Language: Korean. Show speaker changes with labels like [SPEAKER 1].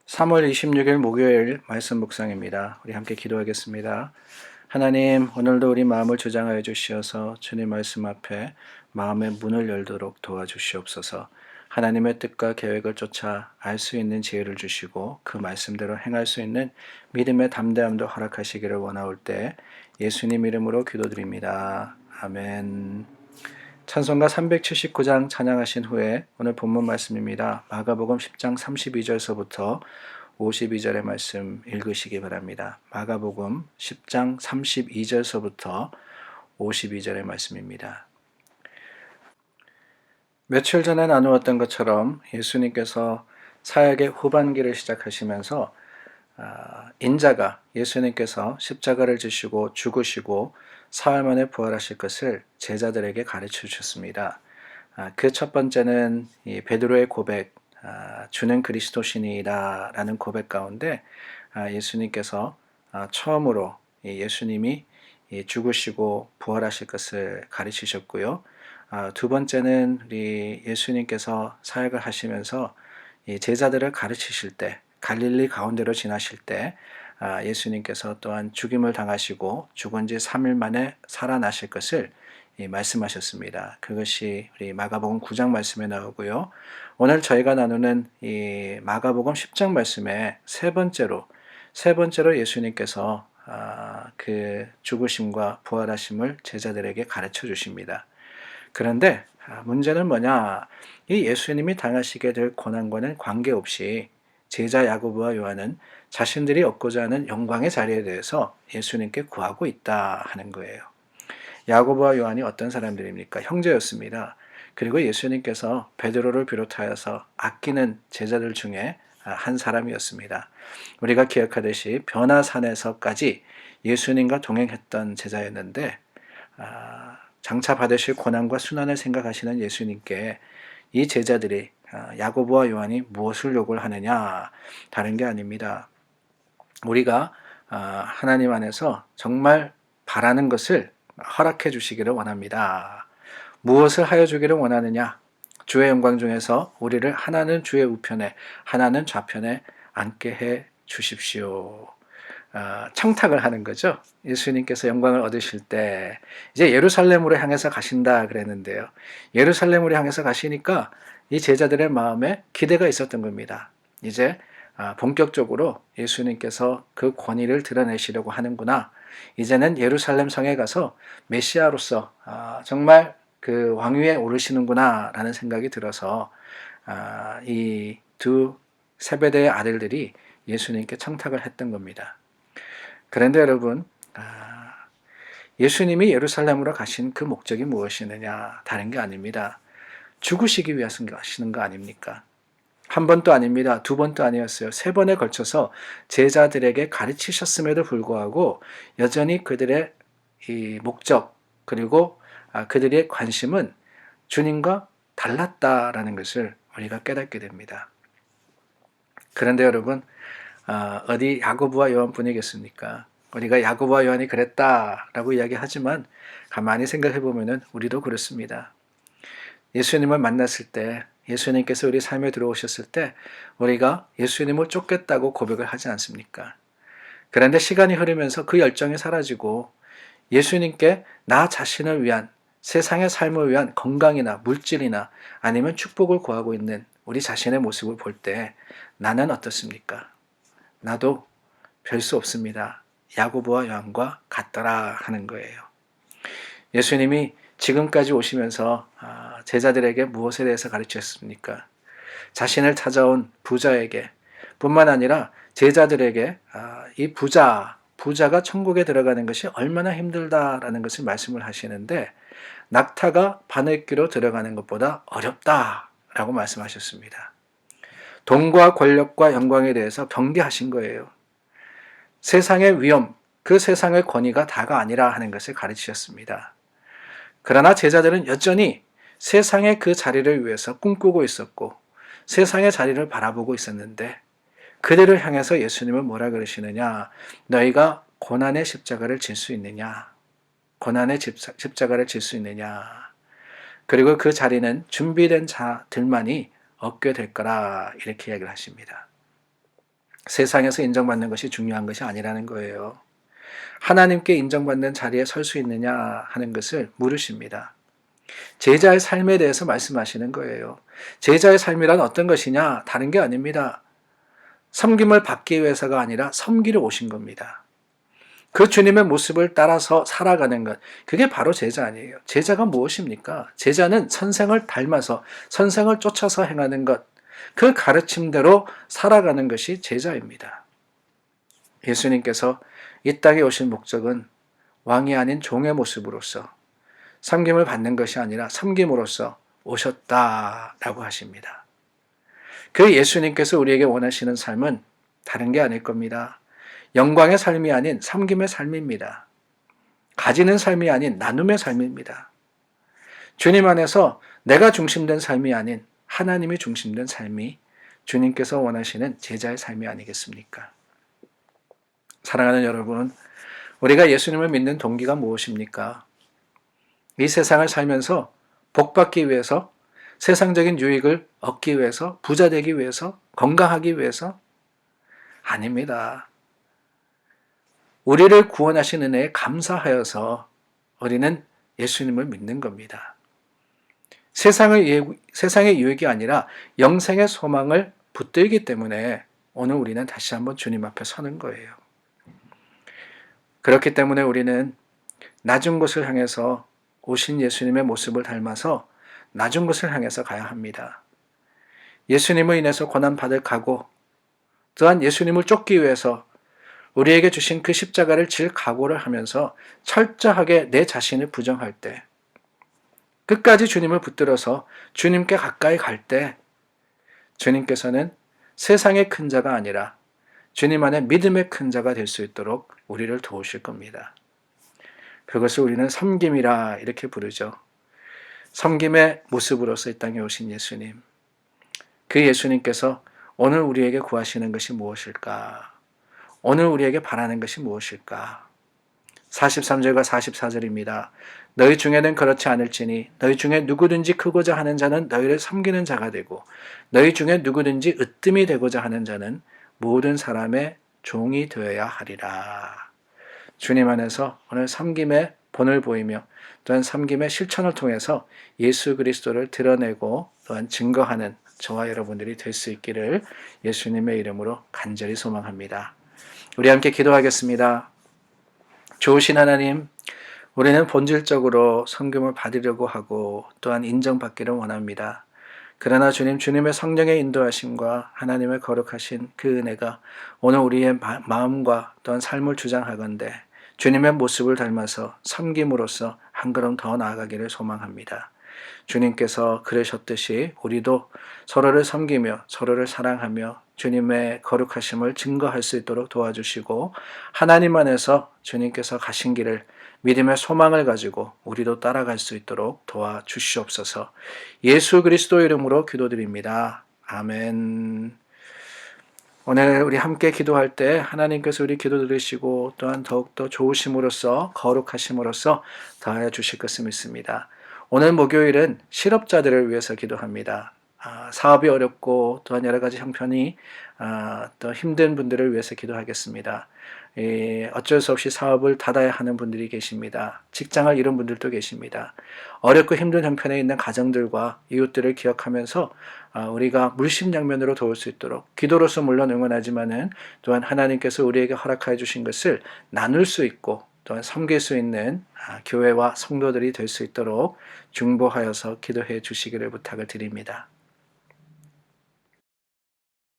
[SPEAKER 1] 3월 26일 목요일 말씀 묵상입니다. 우리 함께 기도하겠습니다. 하나님, 오늘도 우리 마음을 주장하여 주시어서 주님 말씀 앞에 마음의 문을 열도록 도와주시옵소서. 하나님의 뜻과 계획을 쫓아 알 수 있는 지혜를 주시고 그 말씀대로 행할 수 있는 믿음의 담대함도 허락하시기를 원하올 때 예수님 이름으로 기도드립니다. 아멘. 찬송가 379장 찬양하신 후에 오늘 본문 말씀입니다. 마가복음 10장 32절서부터 52절의 말씀 읽으시기 바랍니다. 마가복음 10장 32절서부터 52절의 말씀입니다. 며칠 전에 나누었던 것처럼 예수님께서 사역의 후반기를 시작하시면서 인자가 예수님께서 십자가를 지시고 죽으시고 사흘 만에 부활하실 것을 제자들에게 가르쳐 주셨습니다. 그 첫 번째는 이 베드로의 고백, 주는 그리스도시니이다 라는 고백 가운데 예수님께서 처음으로 예수님이 죽으시고 부활하실 것을 가르치셨고요. 두 번째는 우리 예수님께서 사역을 하시면서 제자들을 가르치실 때 갈릴리 가운데로 지나실 때 예수님께서 또한 죽임을 당하시고 죽은 지 3일 만에 살아나실 것을 말씀하셨습니다. 그것이 우리 마가복음 9장 말씀에 나오고요. 오늘 저희가 나누는 이 마가복음 10장 말씀에 세 번째로 예수님께서 그 죽으심과 부활하심을 제자들에게 가르쳐 주십니다. 그런데 문제는 뭐냐? 이 예수님이 당하시게 될 고난과는 관계없이 제자 야고보와 요한은 자신들이 얻고자 하는 영광의 자리에 대해서 예수님께 구하고 있다 하는 거예요. 야고보와 요한이 어떤 사람들입니까? 형제였습니다. 그리고 예수님께서 베드로를 비롯하여서 아끼는 제자들 중에 한 사람이었습니다. 우리가 기억하듯이 변화산에서까지 예수님과 동행했던 제자였는데 장차 받으실 고난과 순환을 생각하시는 예수님께 이 제자들이 야고보와 요한이 무엇을 요구를 하느냐? 다른 게 아닙니다. 우리가 하나님 안에서 정말 바라는 것을 허락해 주시기를 원합니다. 무엇을 하여 주기를 원하느냐? 주의 영광 중에서 우리를 하나는 주의 우편에 하나는 좌편에 앉게 해 주십시오. 청탁을 하는 거죠. 예수님께서 영광을 얻으실 때 이제 예루살렘으로 향해서 가신다 그랬는데요. 예루살렘으로 향해서 가시니까 이 제자들의 마음에 기대가 있었던 겁니다. 이제 본격적으로 예수님께서 그 권위를 드러내시려고 하는구나. 이제는 예루살렘 성에 가서 메시아로서 정말 그 왕위에 오르시는구나 라는 생각이 들어서 이 두 세베대의 아들들이 예수님께 청탁을 했던 겁니다. 그런데 여러분, 예수님이 예루살렘으로 가신 그 목적이 무엇이느냐? 다른 게 아닙니다. 죽으시기 위해서 가시는 거 아닙니까? 한 번도 아닙니다. 두 번도 아니었어요. 세 번에 걸쳐서 제자들에게 가르치셨음에도 불구하고 여전히 그들의 이 목적 그리고 그들의 관심은 주님과 달랐다라는 것을 우리가 깨닫게 됩니다. 그런데 여러분, 어디 야고보와 요한뿐이겠습니까? 우리가 야고보와 요한이 그랬다라고 이야기하지만 가만히 생각해 보면은 우리도 그렇습니다. 예수님을 만났을 때, 예수님께서 우리 삶에 들어오셨을 때 우리가 예수님을 쫓겠다고 고백을 하지 않습니까? 그런데 시간이 흐르면서 그 열정이 사라지고 예수님께 나 자신을 위한 세상의 삶을 위한 건강이나 물질이나 아니면 축복을 구하고 있는 우리 자신의 모습을 볼 때 나는 어떻습니까? 나도 별 수 없습니다. 야고보와 요한과 같더라 하는 거예요. 예수님이 지금까지 오시면서 제자들에게 무엇에 대해서 가르치셨습니까? 자신을 찾아온 부자에게 뿐만 아니라 제자들에게 이 부자가 천국에 들어가는 것이 얼마나 힘들다라는 것을 말씀을 하시는데 낙타가 바늘귀로 들어가는 것보다 어렵다라고 말씀하셨습니다. 돈과 권력과 영광에 대해서 경계하신 거예요. 세상의 위험, 그 세상의 권위가 다가 아니라 하는 것을 가르치셨습니다. 그러나 제자들은 여전히 세상의 그 자리를 위해서 꿈꾸고 있었고 세상의 자리를 바라보고 있었는데 그들을 향해서 예수님은 뭐라 그러시느냐? 너희가 고난의 십자가를 질 수 있느냐? 고난의 십자가를 질 수 있느냐? 그리고 그 자리는 준비된 자들만이 얻게 될 거라 이렇게 이야기를 하십니다. 세상에서 인정받는 것이 중요한 것이 아니라는 거예요. 하나님께 인정받는 자리에 설 수 있느냐 하는 것을 물으십니다. 제자의 삶에 대해서 말씀하시는 거예요. 제자의 삶이란 어떤 것이냐? 다른 게 아닙니다. 섬김을 받기 위해서가 아니라 섬기러 오신 겁니다. 그 주님의 모습을 따라서 살아가는 것, 그게 바로 제자 아니에요. 제자가 무엇입니까? 제자는 선생을 닮아서 선생을 쫓아서 행하는 것, 그 가르침대로 살아가는 것이 제자입니다. 예수님께서 이 땅에 오신 목적은 왕이 아닌 종의 모습으로서 섬김을 받는 것이 아니라 섬김으로써 오셨다라고 하십니다. 그 예수님께서 우리에게 원하시는 삶은 다른 게 아닐 겁니다. 영광의 삶이 아닌 섬김의 삶입니다. 가지는 삶이 아닌 나눔의 삶입니다. 주님 안에서 내가 중심된 삶이 아닌 하나님이 중심된 삶이 주님께서 원하시는 제자의 삶이 아니겠습니까? 사랑하는 여러분, 우리가 예수님을 믿는 동기가 무엇입니까? 이 세상을 살면서 복받기 위해서, 세상적인 유익을 얻기 위해서, 부자 되기 위해서, 건강하기 위해서? 아닙니다. 우리를 구원하신 은혜에 감사하여서 우리는 예수님을 믿는 겁니다. 세상의 유익이 아니라 영생의 소망을 붙들기 때문에 오늘 우리는 다시 한번 주님 앞에 서는 거예요. 그렇기 때문에 우리는 낮은 곳을 향해서 오신 예수님의 모습을 닮아서 낮은 곳을 향해서 가야 합니다. 예수님을 인해서 고난받을 각오, 또한 예수님을 쫓기 위해서 우리에게 주신 그 십자가를 질 각오를 하면서 철저하게 내 자신을 부정할 때, 끝까지 주님을 붙들어서 주님께 가까이 갈 때, 주님께서는 세상의 큰 자가 아니라 주님 안에 믿음의 큰 자가 될 수 있도록 우리를 도우실 겁니다. 그것을 우리는 섬김이라 이렇게 부르죠. 섬김의 모습으로서 이 땅에 오신 예수님. 그 예수님께서 오늘 우리에게 구하시는 것이 무엇일까? 오늘 우리에게 바라는 것이 무엇일까? 43절과 44절입니다. 너희 중에는 그렇지 않을지니 너희 중에 누구든지 크고자 하는 자는 너희를 섬기는 자가 되고 너희 중에 누구든지 으뜸이 되고자 하는 자는 모든 사람의 종이 되어야 하리라. 주님 안에서 오늘 섬김의 본을 보이며 또한 섬김의 실천을 통해서 예수 그리스도를 드러내고 또한 증거하는 저와 여러분들이 될 수 있기를 예수님의 이름으로 간절히 소망합니다. 우리 함께 기도하겠습니다. 좋으신 하나님, 우리는 본질적으로 섬김을 받으려고 하고 또한 인정받기를 원합니다. 그러나 주님의 성령의 인도하심과 하나님의 거룩하신 그 은혜가 오늘 우리의 마음과 또한 삶을 주장하건대 주님의 모습을 닮아서 섬김으로써 한 걸음 더 나아가기를 소망합니다. 주님께서 그러셨듯이 우리도 서로를 섬기며 서로를 사랑하며 주님의 거룩하심을 증거할 수 있도록 도와주시고 하나님 안에서 주님께서 가신 길을 믿음의 소망을 가지고 우리도 따라갈 수 있도록 도와주시옵소서. 예수 그리스도 이름으로 기도드립니다. 아멘. 오늘 우리 함께 기도할 때 하나님께서 우리 기도 들으시고 또한 더욱더 좋으심으로써 거룩하심으로써 더하여 주실 것을 믿습니다. 오늘 목요일은 실업자들을 위해서 기도합니다. 사업이 어렵고 또한 여러 가지 형편이 또 힘든 분들을 위해서 기도하겠습니다. 어쩔 수 없이 사업을 닫아야 하는 분들이 계십니다. 직장을 잃은 분들도 계십니다. 어렵고 힘든 형편에 있는 가정들과 이웃들을 기억하면서 우리가 물심양면으로 도울 수 있도록 기도로서 물론 응원하지만은 또한 하나님께서 우리에게 허락하여 주신 것을 나눌 수 있고 또한 섬길 수 있는 교회와 성도들이 될 수 있도록 중보하여서 기도해 주시기를 부탁을 드립니다.